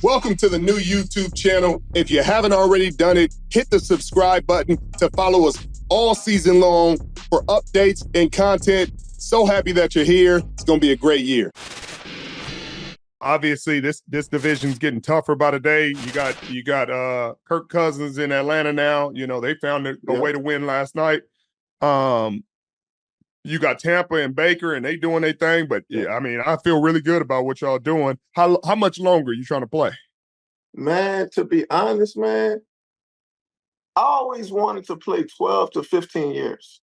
Welcome to the new YouTube channel. If you haven't already done it, hit the subscribe button to follow us all season long for updates and content. So happy that you're here. It's going to be a great year. Obviously, this division's getting tougher by the day. You got Kirk Cousins in Atlanta now. You know, they found a way to win last night. You got Tampa and Baker, and they doing their thing. But yeah, I mean, I feel really good about what y'all doing. How much longer are you trying to play? Man, to be honest, man, I always wanted to play 12 to 15 years.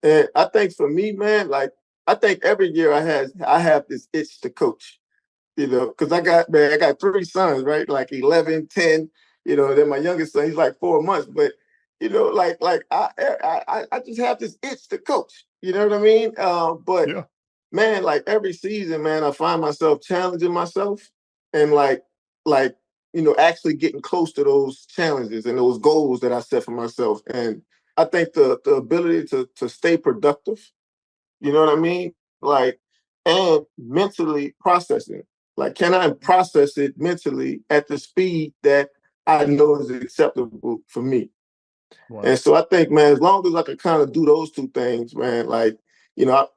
And I think for me, man, like I think every year I have this itch to coach, you know, because I got three sons, right? Like 11, 10, you know, then my youngest son, he's like 4 months. But, you know, I just have this itch to coach. You know what I mean? But man, like every season, man, I find myself challenging myself and like you know, actually getting close to those challenges and those goals that I set for myself. And I think the ability to stay productive, you know what I mean? Like, and mentally processing. Like, can I process it mentally at the speed that I know is acceptable for me? Wow. And so I think, man, as long as I can kind of do those two things, man, like, you know,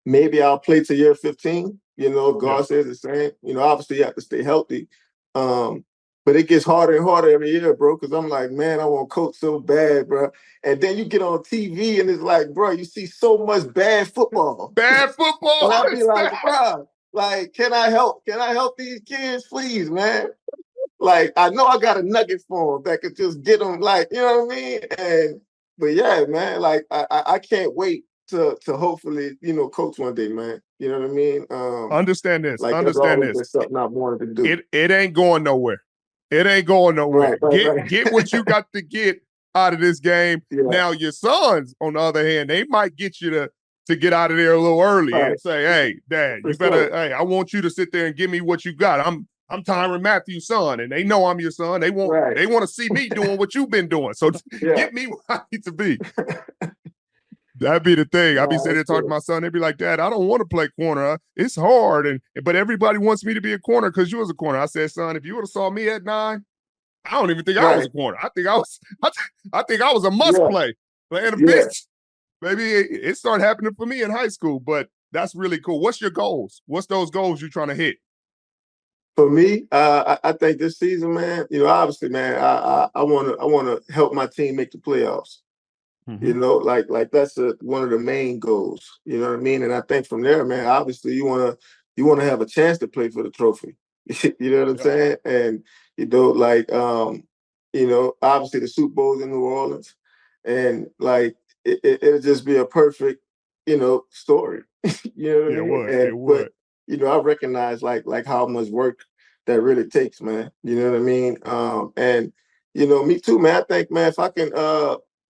maybe I'll play to year 15, you know, if God says the same. You know, obviously you have to stay healthy. But it gets harder and harder every year, bro, because I'm like, man, I want to coach so bad, bro. And then you get on TV and it's like, bro, you see so much bad football. Bad football. And I'll be like, bro, like, can I help? Can I help these kids, please, man? Like, I know I got a nugget for them that could just get them, like, you know what I mean? But yeah, man, like, I can't wait to hopefully, you know, coach one day, man. You know what I mean? Understand this. Like, understand this. There's something I wanted to do. It ain't going nowhere. It ain't going nowhere. Right. Get what you got to get out of this game. Yeah. Now, your sons, on the other hand, they might get you to get out of there a little early and say, hey, Dad, you better, hey, I want you to sit there and give me what you got. I'm Tyrann Mathieu's son, and they know I'm your son. They want to see me doing what you've been doing. So get me where I need to be. That'd be the thing. I'd be sitting there talking to my son. They'd be like, Dad, I don't want to play corner. It's hard. But everybody wants me to be a corner because you was a corner. I said, son, if you would have saw me at 9, I don't even think I was a corner. I think I was a must play. And a bitch. Maybe it started happening for me in high school, but that's really cool. What's your goals? What's those goals you're trying to hit? For me, I think this season, man, you know, obviously, man, I want to help my team make the playoffs. Mm-hmm. You know, like that's one of the main goals. You know what I mean? And I think from there, man, obviously you want to have a chance to play for the trophy. You know what I'm saying? And you know, like you know, obviously the Super Bowl's in New Orleans, and like it'll just be a perfect, you know, story. You know what I mean? It would. But you know, I recognize like how much work that really takes, man. You know what I mean? And you know, me too, man. I think, man, if I can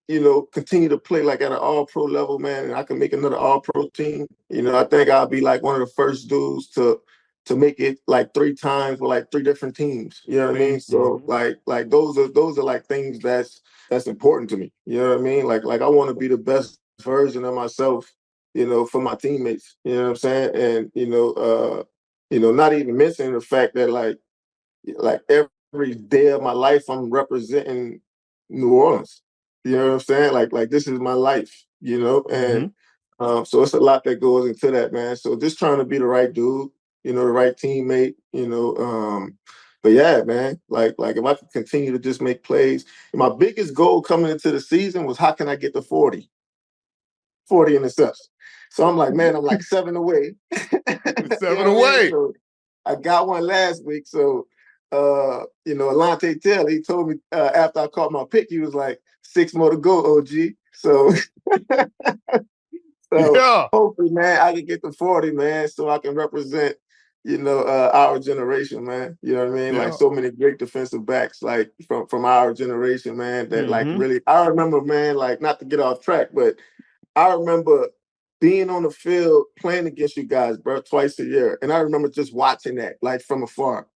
you know, continue to play like at an all-pro level, man, and I can make another all-pro team, you know, I think I'll be like one of the first dudes to make it like 3 times with like 3 different teams. You know what I mean? So like those are like things that's important to me. You know what I mean? Like I want to be the best version of myself, you know, for my teammates. You know what I'm saying? And you know, not even mentioning the fact that like every day of my life I'm representing New Orleans. You know what I'm saying? Like this is my life, you know? And so it's a lot that goes into that, man. So just trying to be the right dude, you know, the right teammate, you know. But yeah, man, like if I could continue to just make plays. My biggest goal coming into the season was how can I get to 40 interceptions? So I'm like, man, I'm like 7 away. 7 away. So I got one last week. So you know, Alante Taylor, he told me after I caught my pick, he was like, 6 more to go, OG. So, hopefully, man, I can get to 40, man, so I can represent, you know, our generation, man. You know what I mean? Like so many great defensive backs, like from our generation, man, that like really, I remember, man, like not to get off track, but I remember being on the field playing against you guys, bro, twice a year. And I remember just watching that, like from afar,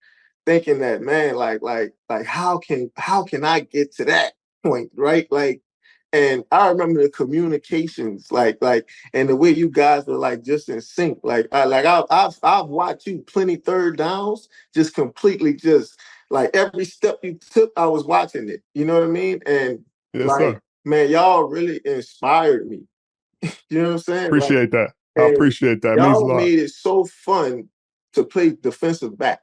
thinking that, man, like how can I get to that point, right? Like And I remember the communications, and the way you guys were like just in sync. I've watched you plenty third downs, just completely just like every step you took, I was watching it. You know what I mean? And yes, sir. Man, y'all really inspired me. You know what I'm saying? Appreciate that. I And appreciate that. It means a y'all lot. made it so fun to play defensive back.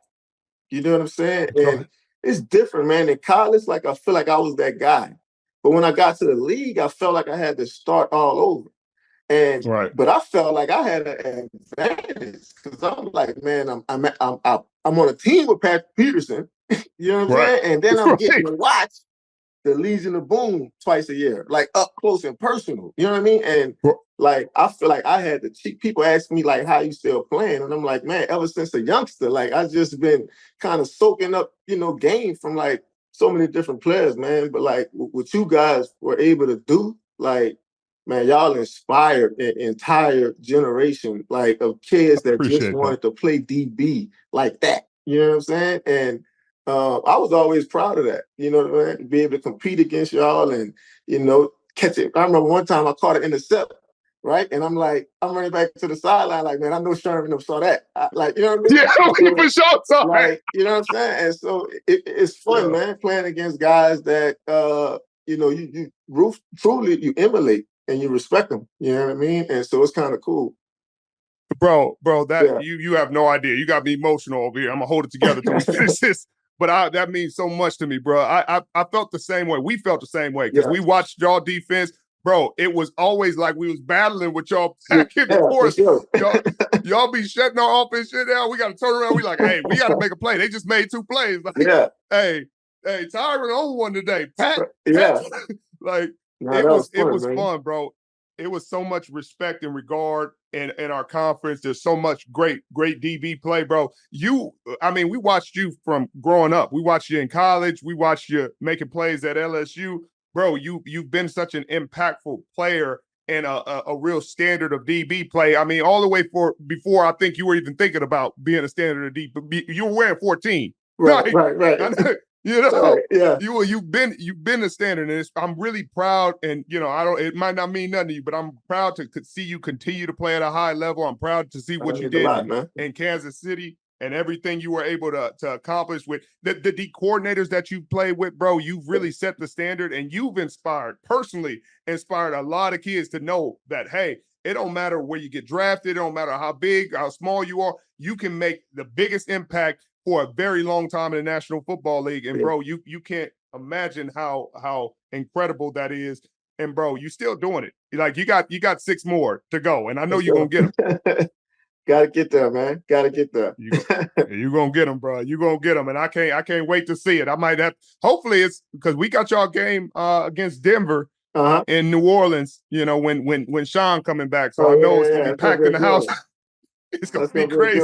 You know what I'm saying? And it's different, man. In college, like I feel like I was that guy. But when I got to the league, I felt like I had to start all over. But I felt like I had an advantage because I'm like, man, I'm on a team with Patrick Peterson. You know what I'm saying? And then I'm getting to watch the Legion of Boom twice a year, like up close and personal. You know what I mean? And like I feel like I had to cheat. People ask me like, how you still playing? And I'm like, man, ever since a youngster, like I just been kind of soaking up, game from like so many different players, man. But like what you guys were able to do, like, man, y'all inspired an entire generation, like of kids that just wanted to play DB like that. You know what I'm saying? And I was always proud of that, to be able to compete against y'all and, catch it. I remember one time I caught an intercept, right? And I'm like, I'm running back to the sideline, like, man, I know Sherman saw that. You know what I mean? Yeah, for sure saw that. You know what I'm saying? And so it's fun, man, playing against guys that, you truly you emulate and you respect them. You know what I mean? And so it's kind of cool. Bro, that you have no idea. You got me emotional over here. I'm gonna hold it together till we finish this. But that means so much to me, bro. I felt the same way. We felt the same way because we watched y'all defense, bro. It was always like we was battling with y'all back and forth. Sure. y'all be shutting our offense shit down. We got to turn around. We like, hey, we got to make a play. They just made 2 plays. Like, hey, Tyrann on one today. Pat. Like it was fun, bro. It was so much respect and regard in our conference. There's so much great DB play, bro. We watched you from growing up. We watched you in college. We watched you making plays at LSU. Bro, you've been such an impactful player and a real standard of DB play. I mean, all the way before I think you were even thinking about being a standard of DB. You were wearing 14. Right. You've been a standard, and I'm really proud. And it might not mean nothing to you, but I'm proud to see you continue to play at a high level. I'm proud to see what you did in Kansas City and everything you were able to accomplish with the D coordinators that you played with, bro. You've really set the standard, and you've personally inspired a lot of kids to know that, hey, it don't matter where you get drafted. It don't matter how big, how small you are. You can make the biggest impact for a very long time in the National Football League. And bro, you can't imagine how incredible that is. And bro, you still doing it. Like you got 6 more to go. And I know you're gonna get them. Gotta get there, man. Gotta get there. You're gonna get them, bro. You're gonna get them. And I can't wait to see it. I might have, hopefully it's because we got y'all game against Denver in New Orleans, when Sean coming back. So I know it's gonna be packed in the house. It's gonna be crazy.